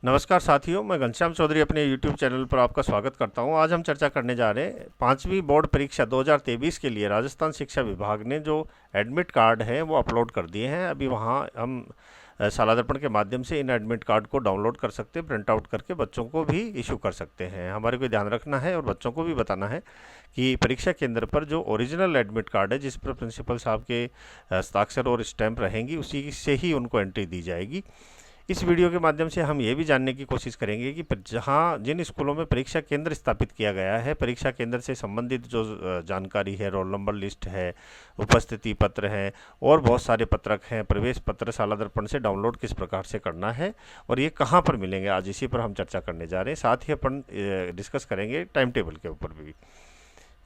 नमस्कार साथियों, मैं घनश्याम चौधरी अपने YouTube चैनल पर आपका स्वागत करता हूं। आज हम चर्चा करने जा रहे हैं 5वीं बोर्ड परीक्षा 2023 के लिए राजस्थान शिक्षा विभाग ने जो एडमिट कार्ड हैं वो अपलोड कर दिए हैं। अभी वहां हम शाला दर्पण के माध्यम से इन एडमिट कार्ड को डाउनलोड कर सकते हैं, प्रिंट आउट करके बच्चों को भी इशू कर सकते हैं। हमारे को ध्यान रखना है और बच्चों को भी बताना है कि परीक्षा केंद्र पर जो ओरिजिनल एडमिट कार्ड है जिस पर प्रिंसिपल साहब के हस्ताक्षर और स्टैंप रहेंगी उसी से ही उनको एंट्री दी जाएगी। इस वीडियो के माध्यम से हम ये भी जानने की कोशिश करेंगे कि जिन स्कूलों में परीक्षा केंद्र स्थापित किया गया है, परीक्षा केंद्र से संबंधित जो जानकारी है, रोल नंबर लिस्ट है, उपस्थिति पत्र हैं और बहुत सारे पत्रक हैं, प्रवेश पत्र शाला दर्पण से डाउनलोड किस प्रकार से करना है और ये कहाँ पर मिलेंगे, आज इसी पर हम चर्चा करने जा रहे हैं। साथ ही अपन डिस्कस करेंगे टाइम टेबल के ऊपर भी।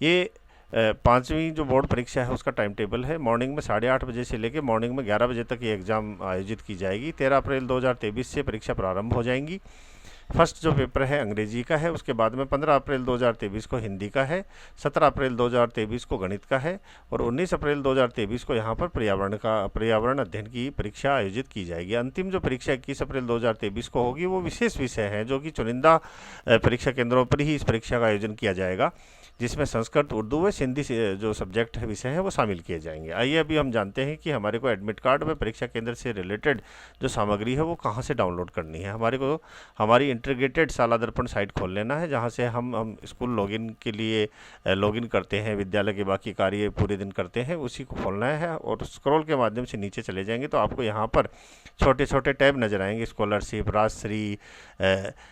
ये 5वीं जो बोर्ड परीक्षा है उसका टाइम टेबल है। मॉर्निंग में 8:30 बजे से लेकर मॉर्निंग में 11 बजे तक ये एग्ज़ाम आयोजित की जाएगी। 13 अप्रैल 2023 से परीक्षा प्रारंभ हो जाएंगी। फर्स्ट जो पेपर है अंग्रेजी का है, उसके बाद में 15 अप्रैल 2023 को हिंदी का है, 17 अप्रैल 2023 को गणित का है और 19 अप्रैल 2023 को यहाँ पर पर्यावरण अध्ययन की परीक्षा आयोजित की जाएगी। अंतिम जो परीक्षा 21 अप्रैल 2023 को होगी वो विशेष विषय है जो कि चुनिंदा परीक्षा केंद्रों पर ही इस परीक्षा का आयोजन किया जाएगा, जिसमें संस्कृत, उर्दू व हिंदी से जो सब्जेक्ट है विषय है वो शामिल किए जाएंगे। आइए अभी हम जानते हैं कि हमारे को एडमिट कार्ड व परीक्षा केंद्र से रिलेटेड जो सामग्री है वो कहाँ से डाउनलोड करनी है। हमारे को हमारी इंटीग्रेटेड शाला दर्पण साइट खोल लेना है, जहाँ से हम स्कूल लॉगिन के लिए लॉगिन करते हैं, विद्यालय के बाकी कार्य पूरे दिन करते हैं, उसी को खोलना है और स्क्रॉल के माध्यम से नीचे चले जाएंगे तो आपको यहाँ पर छोटे छोटे टैब नजर आएंगे। स्कॉलरशिप, राजश्री,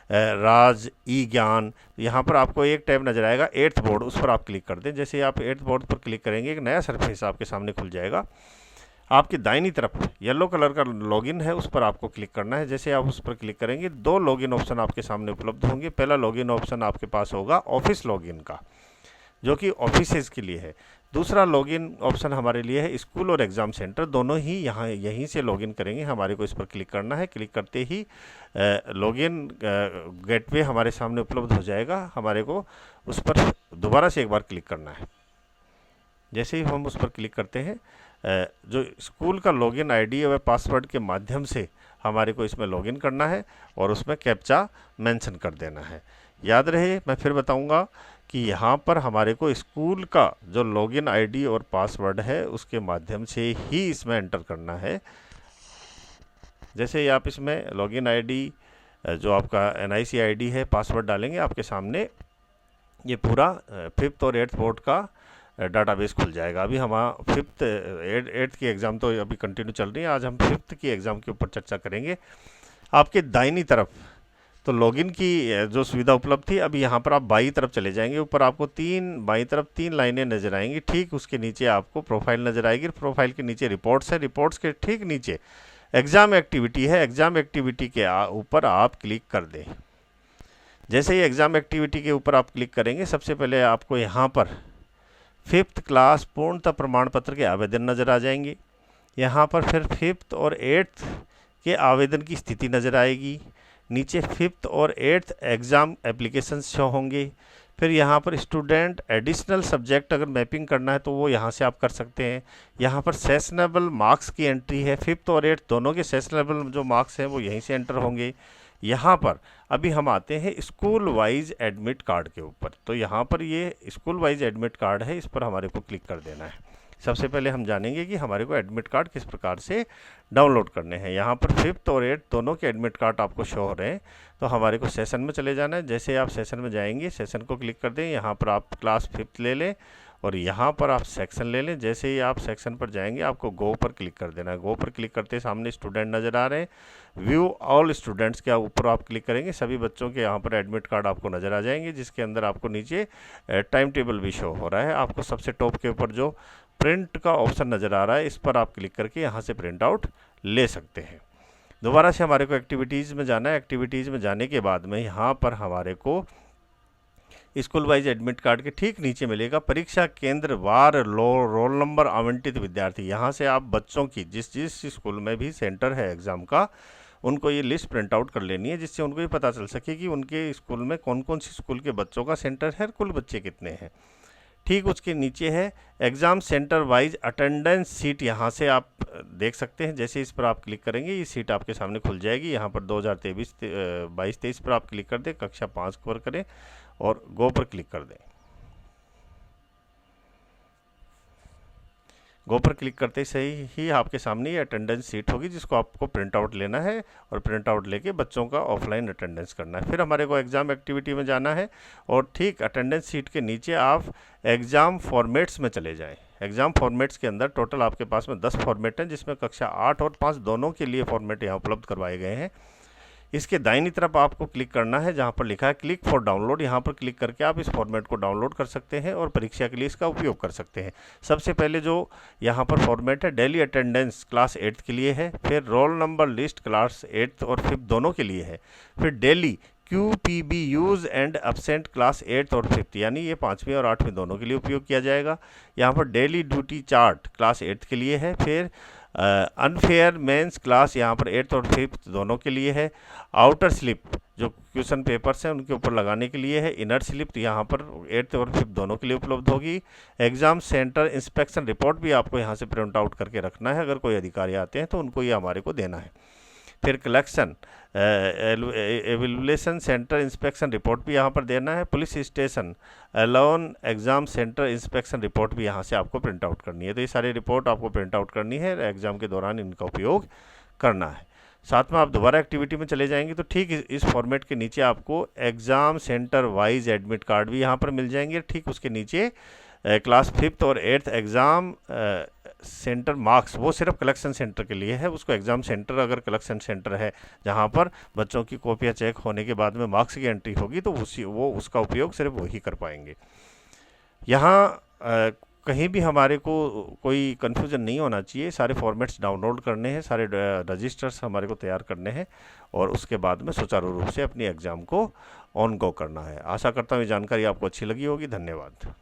राज, ई ज्ञान। यहाँ पर आपको एक टैब नजर आएगा 8th बोर्ड, उस पर आप क्लिक कर दें। जैसे आप 8th बोर्ड पर क्लिक करेंगे एक नया सरफेस आपके सामने खुल जाएगा। आपकी दाहिनी तरफ येलो कलर का लॉगिन है, उस पर आपको क्लिक करना है। जैसे आप उस पर क्लिक करेंगे 2 लॉगिन ऑप्शन आपके सामने उपलब्ध होंगे। पहला लॉगिन ऑप्शन आपके पास होगा ऑफिस लॉगिन का, जो कि ऑफिसेज के लिए है। दूसरा लॉगिन ऑप्शन हमारे लिए है स्कूल और एग्ज़ाम सेंटर, दोनों ही यहीं से लॉगिन करेंगे। हमारे को इस पर क्लिक करना है। क्लिक करते ही लॉगिन गेटवे हमारे सामने उपलब्ध हो जाएगा। हमारे को उस पर दोबारा से एक बार क्लिक करना है। जैसे ही हम उस पर क्लिक करते हैं जो स्कूल का लॉगिन आईडी व पासवर्ड के माध्यम से हमारे को इसमें लॉगिन करना है और उसमें कैप्चा मेंशन कर देना है। याद रहे, मैं फिर बताऊंगा कि यहाँ पर हमारे को स्कूल का जो लॉगिन आईडी और पासवर्ड है उसके माध्यम से ही इसमें एंटर करना है। जैसे ही आप इसमें लॉगिन आईडी जो आपका NIC आईडी है, पासवर्ड डालेंगे, आपके सामने ये पूरा 5th और 8th बोर्ड का डाटाबेस खुल जाएगा। अभी हम 5th 8th की एग्ज़ाम तो अभी कंटिन्यू चल रही है, आज हम 5th की एग्ज़ाम के ऊपर चर्चा करेंगे। आपके दाहिनी तरफ तो लॉगिन की जो सुविधा उपलब्ध थी, अभी यहाँ पर आप बाईं तरफ चले जाएंगे। ऊपर आपको बाईं तरफ 3 लाइनें नजर आएंगी। ठीक उसके नीचे आपको प्रोफाइल नजर आएगी। प्रोफाइल के नीचे रिपोर्ट्स है, रिपोर्ट्स के ठीक नीचे एग्ज़ाम एक्टिविटी है। एग्ज़ाम एक्टिविटी के ऊपर आप क्लिक कर दें। जैसे ही एग्ज़ाम एक्टिविटी के ऊपर आप क्लिक करेंगे, सबसे पहले आपको यहाँ पर 5th क्लास पूर्णता प्रमाण पत्र के आवेदन नज़र आ जाएंगे। यहाँ पर फिर 5th और 8th के आवेदन की स्थिति नज़र आएगी। नीचे 5th और 8th एग्ज़ाम एप्लीकेशन शो होंगे। फिर यहाँ पर स्टूडेंट एडिशनल सब्जेक्ट अगर मैपिंग करना है तो वो यहाँ से आप कर सकते हैं। यहाँ पर सेशनेबल मार्क्स की एंट्री है। 5th और 8th दोनों के सेशनेबल जो मार्क्स हैं वो यहीं से एंटर होंगे। यहाँ पर अभी हम आते हैं स्कूल वाइज एडमिट कार्ड के ऊपर। तो यहाँ पर ये स्कूल वाइज एडमिट कार्ड है, इस पर हमारे को क्लिक कर देना है। सबसे पहले हम जानेंगे कि हमारे को एडमिट कार्ड किस प्रकार से डाउनलोड करने हैं। यहाँ पर 5th और 8th दोनों के एडमिट कार्ड आपको शो हो रहे हैं। तो हमारे को सेशन में चले जाना है। जैसे आप सेशन में जाएंगे, सेशन को क्लिक कर दें। यहाँ पर आप क्लास 5th ले लें और यहाँ पर आप सेक्शन ले लें। जैसे ही आप सेक्शन पर जाएंगे आपको गो पर क्लिक कर देना है। गो पर क्लिक करते सामने स्टूडेंट नज़र आ रहे हैं। व्यू ऑल स्टूडेंट्स के ऊपर आप क्लिक करेंगे, सभी बच्चों के यहाँ पर एडमिट कार्ड आपको नज़र आ जाएंगे, जिसके अंदर आपको नीचे टाइम टेबल भी शो हो रहा है। आपको सबसे टॉप के ऊपर जो प्रिंट का ऑप्शन नज़र आ रहा है, इस पर आप क्लिक करके यहाँ से प्रिंट आउट ले सकते हैं। दोबारा से हमारे को एक्टिविटीज़ में जाना है। एक्टिविटीज़ में जाने के बाद में यहाँ पर हमारे को स्कूल वाइज एडमिट कार्ड के ठीक नीचे मिलेगा परीक्षा केंद्र वार रोल नंबर आवंटित विद्यार्थी। यहाँ से आप बच्चों की जिस जिस स्कूल में भी सेंटर है एग्ज़ाम का, उनको ये लिस्ट प्रिंट आउट कर लेनी है, जिससे उनको ये पता चल सके कि उनके स्कूल में कौन कौन सी स्कूल के बच्चों का सेंटर है, कुल बच्चे कितने हैं। ठीक उसके नीचे है exam centre wise attendance seat. यहाँ से आप देख सकते हैं, जैसे इस पर आप क्लिक करेंगे ये सीट आपके सामने खुल जाएगी। यहाँ पर 2023-22-23 पर आप क्लिक कर दें, कक्षा 5 पर करें और गो पर क्लिक कर दें। गो पर क्लिक करते ही आपके सामने ये अटेंडेंस सीट होगी, जिसको आपको प्रिंट आउट लेना है और प्रिंट आउट लेके बच्चों का ऑफलाइन अटेंडेंस करना है। फिर हमारे को एग्ज़ाम एक्टिविटी में जाना है और ठीक अटेंडेंस सीट के नीचे आप एग्ज़ाम फॉर्मेट्स में चले जाएं। एग्ज़ाम फॉर्मेट्स के अंदर टोटल आपके पास में 10 फॉर्मेट हैं, जिसमें कक्षा 8 और 5 दोनों के लिए फॉर्मेट यहाँ उपलब्ध करवाए गए हैं। इसके दाहिनी तरफ आपको क्लिक करना है जहां पर लिखा है क्लिक फॉर डाउनलोड। यहां पर क्लिक करके आप इस फॉर्मेट को डाउनलोड कर सकते हैं और परीक्षा के लिए इसका उपयोग कर सकते हैं। सबसे पहले जो यहां पर फॉर्मेट है डेली अटेंडेंस क्लास 8 के लिए है, फिर रोल नंबर लिस्ट क्लास 8 और 5 दोनों के लिए है, फिर daily QPB use and absent class 8 और 5 यानी ये 5वीं और 8वीं दोनों के लिए उपयोग किया जाएगा। यहाँ पर डेली ड्यूटी चार्ट क्लास 8 के लिए है, फिर अनफेयर मेंस क्लास यहाँ पर 8th और 5th दोनों के लिए है। आउटर स्लिप जो क्वेश्चन पेपर्स हैं उनके ऊपर लगाने के लिए है। इनर स्लिप यहाँ पर 8th और 5th दोनों के लिए उपलब्ध होगी। एग्ज़ाम सेंटर इंस्पेक्शन रिपोर्ट भी आपको यहाँ से प्रिंट आउट करके रखना है, अगर कोई अधिकारी आते हैं तो उनको ये हमारे को देना है। फिर collection evaluation centre inspection report भी यहाँ पर देना है। Police station alone exam centre inspection report भी यहाँ से आपको प्रिंट आउट करनी है। तो ये सारी रिपोर्ट आपको प्रिंट आउट करनी है, एग्ज़ाम के दौरान इनका उपयोग करना है। साथ में आप दोबारा एक्टिविटी में चले जाएंगे तो ठीक इस फॉर्मेट के नीचे आपको exam centre wise admit card भी यहाँ पर मिल जाएंगे। ठीक उसके नीचे क्लास 5th और 8th एग्ज़ाम सेंटर मार्क्स, वो सिर्फ कलेक्शन सेंटर के लिए है। उसको एग्ज़ाम सेंटर अगर कलेक्शन सेंटर है जहां पर बच्चों की कॉपियां चेक होने के बाद में मार्क्स की एंट्री होगी तो उसका उपयोग सिर्फ वही कर पाएंगे। यहाँ कहीं भी हमारे को कोई कन्फ्यूज़न नहीं होना चाहिए। सारे फॉर्मेट्स डाउनलोड करने हैं, सारे रजिस्टर्स हमारे को तैयार करने हैं और उसके बाद में सुचारू रूप से अपनी एग्ज़ाम को ऑन गो करना है। आशा करता हूँ ये जानकारी आपको अच्छी लगी होगी। धन्यवाद।